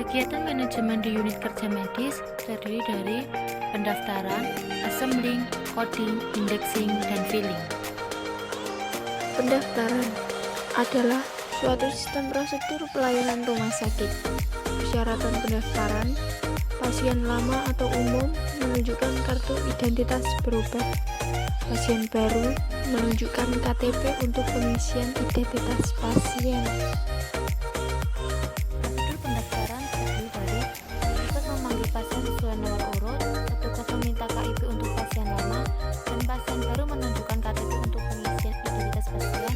Kegiatan manajemen di unit kerja medis terdiri dari pendaftaran, assembling, coding, indexing, dan filling. Pendaftaran adalah suatu sistem prosedur pelayanan rumah sakit. Persyaratan pendaftaran, pasien lama atau umum menunjukkan kartu identitas berobat. Pasien baru menunjukkan KTP untuk pengisian identitas pasien. Prosedur pendaftaran terdiri dari petugas memanggil pasien sesuai nomor urut, petugas meminta KIP untuk pasien lama, dan pasien baru menunjukkan KTP untuk pengisian identitas pasien,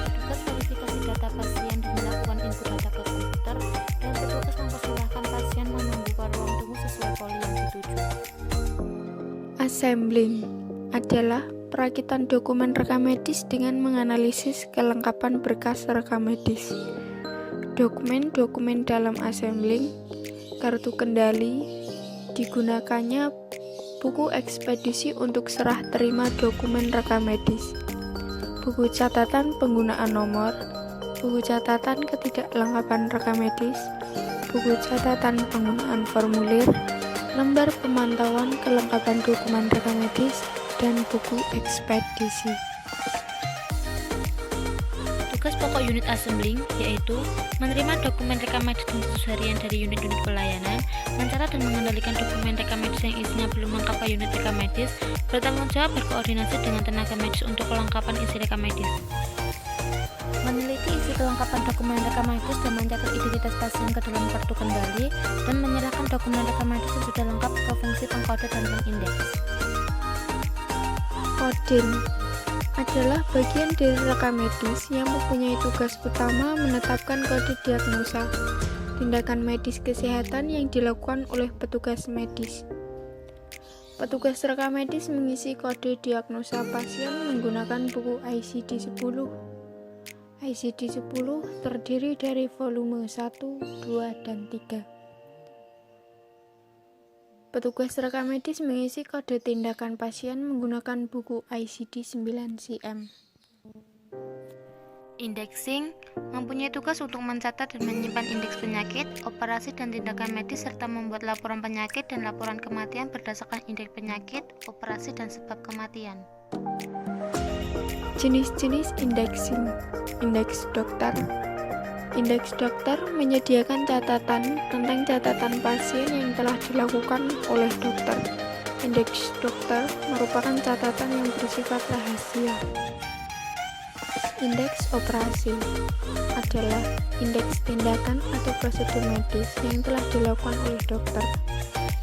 petugas verifikasi data pasien dan melakukan input data ke komputer, dan petugas mempersilahkan pasien menunggu ke ruang tunggu sesuai poli yang dituju. Assembling adalah perakitan dokumen rekam medis dengan menganalisis kelengkapan berkas rekam medis. Dokumen-dokumen dalam assembling, kartu kendali, digunakannya buku ekspedisi untuk serah terima dokumen rekam medis, buku catatan penggunaan nomor, buku catatan ketidaklengkapan rekam medis, buku catatan penggunaan formulir, lembar pemantauan kelengkapan dokumen rekam medis, dan buku ekspedisi. Tugas pokok unit assembling yaitu menerima dokumen rekam medis dan status harian dari unit-unit pelayanan, mencatat dan mengendalikan dokumen rekam medis yang isinya belum lengkap ke unit rekam medis, bertanggung jawab berkoordinasi dengan tenaga medis untuk kelengkapan isi rekam medis, meneliti isi kelengkapan dokumen rekam medis dan mencatat identitas pasien ke dalam kartu kendali, dan menyerahkan dokumen rekam medis yang sudah lengkap ke fungsi pengkode dan pengindeks. Coding adalah bagian dari rekam medis yang mempunyai tugas utama menetapkan kode diagnosa tindakan medis kesehatan yang dilakukan oleh petugas medis. Petugas rekam medis mengisi kode diagnosa pasien menggunakan buku ICD-10. ICD-10 terdiri dari volume 1, 2, dan 3. Petugas rekam medis mengisi kode tindakan pasien menggunakan buku ICD-9-CM. Indexing mempunyai tugas untuk mencatat dan menyimpan indeks penyakit, operasi dan tindakan medis serta membuat laporan penyakit dan laporan kematian berdasarkan indeks penyakit, operasi dan sebab kematian. Jenis-jenis indexing. Indeks dokter. Indeks dokter menyediakan catatan tentang catatan pasien yang telah dilakukan oleh dokter. Indeks dokter merupakan catatan yang bersifat rahasia. Indeks operasi adalah indeks tindakan atau prosedur medis yang telah dilakukan oleh dokter.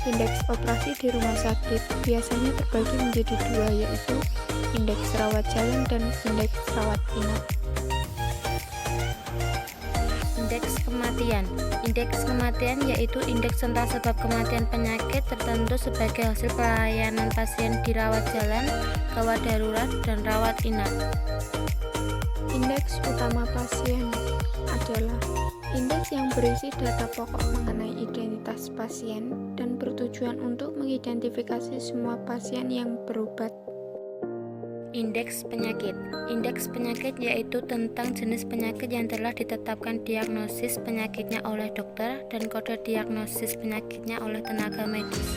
Indeks operasi di rumah sakit biasanya terbagi menjadi dua, yaitu indeks rawat jalan dan indeks rawat inap. Indeks kematian. Indeks kematian yaitu indeks tentang sebab kematian penyakit tertentu sebagai hasil pelayanan pasien di rawat jalan, gawat darurat, dan rawat inap. Indeks utama pasien adalah indeks yang berisi data pokok mengenai identitas pasien dan bertujuan untuk mengidentifikasi semua pasien yang berobat. Indeks penyakit. Indeks penyakit yaitu tentang jenis penyakit yang telah ditetapkan diagnosis penyakitnya oleh dokter dan kode diagnosis penyakitnya oleh tenaga medis.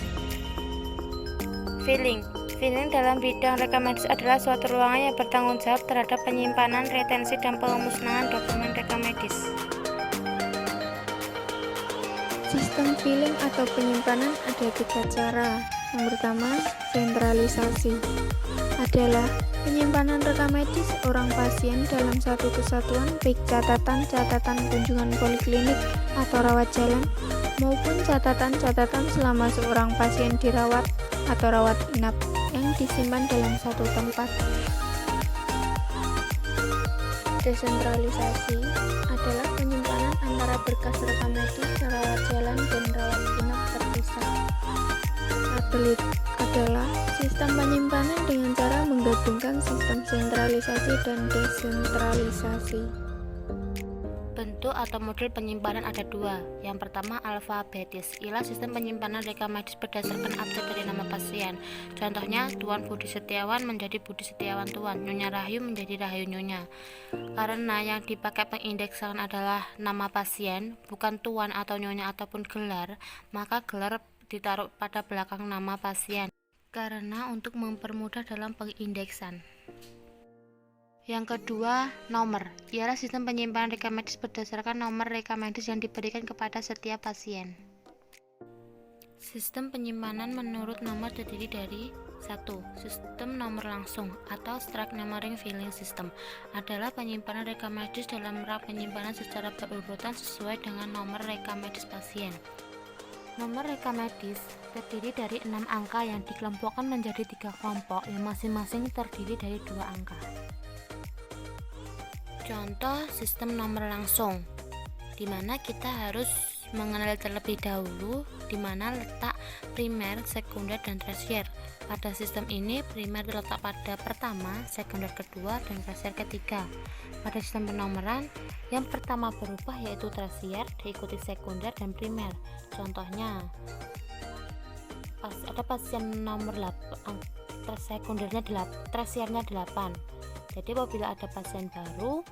Filling. Filling dalam bidang rekam medis adalah suatu ruangan yang bertanggung jawab terhadap penyimpanan, retensi, dan pemusnahan dokumen rekam medis. Sistem filling atau penyimpanan ada 3 cara. Yang pertama, sentralisasi adalah penyimpanan rekam medis orang pasien dalam satu kesatuan, baik catatan-catatan kunjungan poliklinik atau rawat jalan maupun catatan-catatan selama seorang pasien dirawat atau rawat inap yang disimpan dalam satu tempat. Desentralisasi adalah penyimpanan antara berkas rekam medis, rawat jalan, dan rawat inap terpisah. Satelit adalah sistem penyimpanan dengan cara menggabungkan sistem sentralisasi dan desentralisasi. Bentuk atau model penyimpanan ada dua. Yang pertama alfabetis, ialah sistem penyimpanan rekam medis berdasarkan abjad dari nama pasien. Contohnya, Tuan Budi Setiawan menjadi Budi Setiawan Tuan, Nyonya Rahayu menjadi Rahayu Nyonya. Karena yang dipakai pengindeksan adalah nama pasien, bukan Tuan atau Nyonya ataupun gelar, maka gelar ditaruh pada belakang nama pasien. Karena untuk mempermudah dalam pengindeksan. Yang kedua, nomor, ialah sistem penyimpanan rekam medis berdasarkan nomor rekam medis yang diberikan kepada setiap pasien. Sistem penyimpanan menurut nomor terdiri dari 1. Sistem nomor langsung atau Struct Numbering Filling System adalah penyimpanan rekam medis dalam rak penyimpanan secara berurutan sesuai dengan nomor rekam medis pasien. Nomor rekam medis terdiri dari 6 angka yang dikelompokkan menjadi 3 kelompok yang masing-masing terdiri dari 2 angka. Contoh sistem nomor langsung, di mana kita harus mengenal terlebih dahulu di mana letak primer, sekunder, dan tersier. Pada sistem ini, primer terletak pada pertama, sekunder kedua, dan tersier ketiga. Pada sistem penomoran, yang pertama berubah yaitu tersier, diikuti sekunder dan primer. Contohnya, ada pasien nomor 8, tersiernya 8. Jadi apabila ada pasien baru,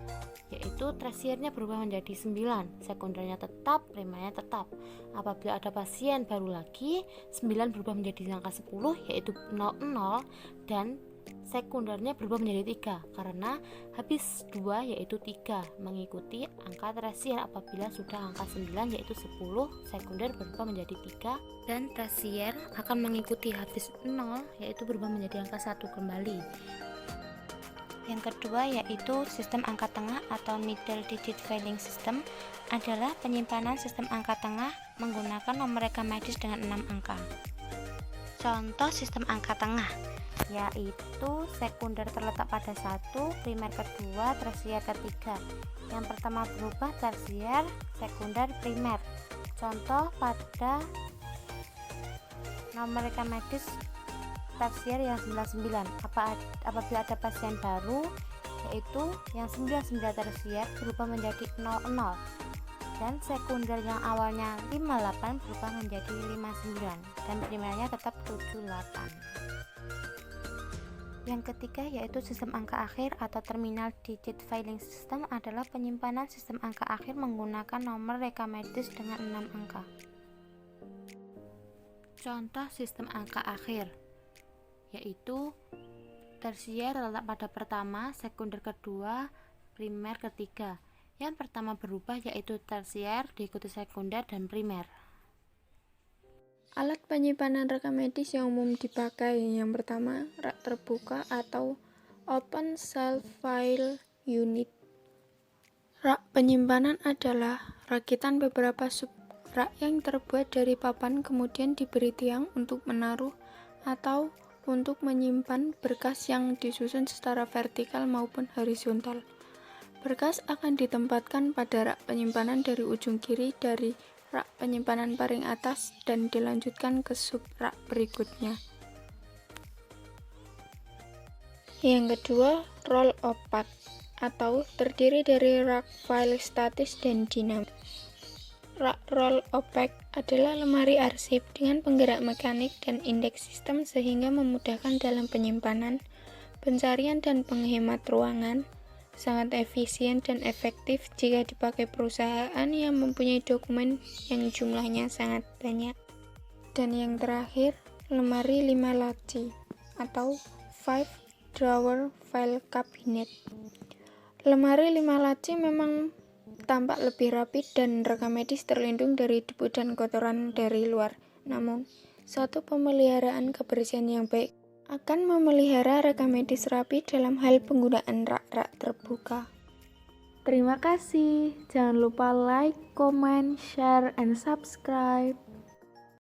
yaitu tersiernya berubah menjadi 9, sekundernya tetap, primernya tetap. Apabila ada pasien baru lagi, 9 berubah menjadi angka 10, yaitu 00, dan sekundernya berubah menjadi 3, karena habis 2 yaitu 3, mengikuti angka tersier. Apabila sudah angka 9 yaitu 10, sekunder berubah menjadi 3, dan tersier akan mengikuti habis 0 yaitu berubah menjadi angka 1 kembali. Yang kedua yaitu sistem angka tengah atau Middle Digit Filing System adalah penyimpanan sistem angka tengah menggunakan nomor rekam medis dengan 6 angka. Contoh sistem angka tengah yaitu sekunder terletak pada 1, primer kedua, tersier ketiga. Yang pertama berubah tersier, sekunder, primer. Contoh pada nomor rekam medis tersier yang 99. Apabila ada pasien baru yaitu yang 99 tersier berubah menjadi 00, dan sekunder yang awalnya 58 berubah menjadi 59, dan primernya tetap 78. Yang ketiga yaitu sistem angka akhir atau Terminal Digit Filing System adalah penyimpanan sistem angka akhir menggunakan nomor rekam medis dengan 6 angka. Contoh sistem angka akhir yaitu tersier terletak pada pertama, sekunder kedua, primer ketiga. Yang pertama berubah yaitu tersier, diikuti sekunder dan primer. Alat penyimpanan rekam medis yang umum dipakai yang pertama, rak terbuka atau Open Shelf File Unit. Rak penyimpanan adalah rakitan beberapa sub-rak yang terbuat dari papan kemudian diberi tiang untuk menaruh atau untuk menyimpan berkas yang disusun secara vertikal maupun horizontal. Berkas akan ditempatkan pada rak penyimpanan dari ujung kiri dari rak penyimpanan paling atas dan dilanjutkan ke sub-rak berikutnya. Yang kedua, roll opaque atau terdiri dari rak file statis dan dinamis. Rak roll opaque adalah lemari arsip dengan penggerak mekanik dan indeks sistem sehingga memudahkan dalam penyimpanan, pencarian dan penghemat ruangan, sangat efisien dan efektif jika dipakai perusahaan yang mempunyai dokumen yang jumlahnya sangat banyak. Dan yang terakhir, lemari 5 laci atau 5 drawer file cabinet. Lemari 5 laci memang tampak lebih rapi dan rekam medis terlindung dari debu dan kotoran dari luar. Namun, suatu pemeliharaan kebersihan yang baik akan memelihara rekam medis rapi dalam hal penggunaan rak-rak terbuka. Terima kasih. Jangan lupa like, comment, share, and subscribe.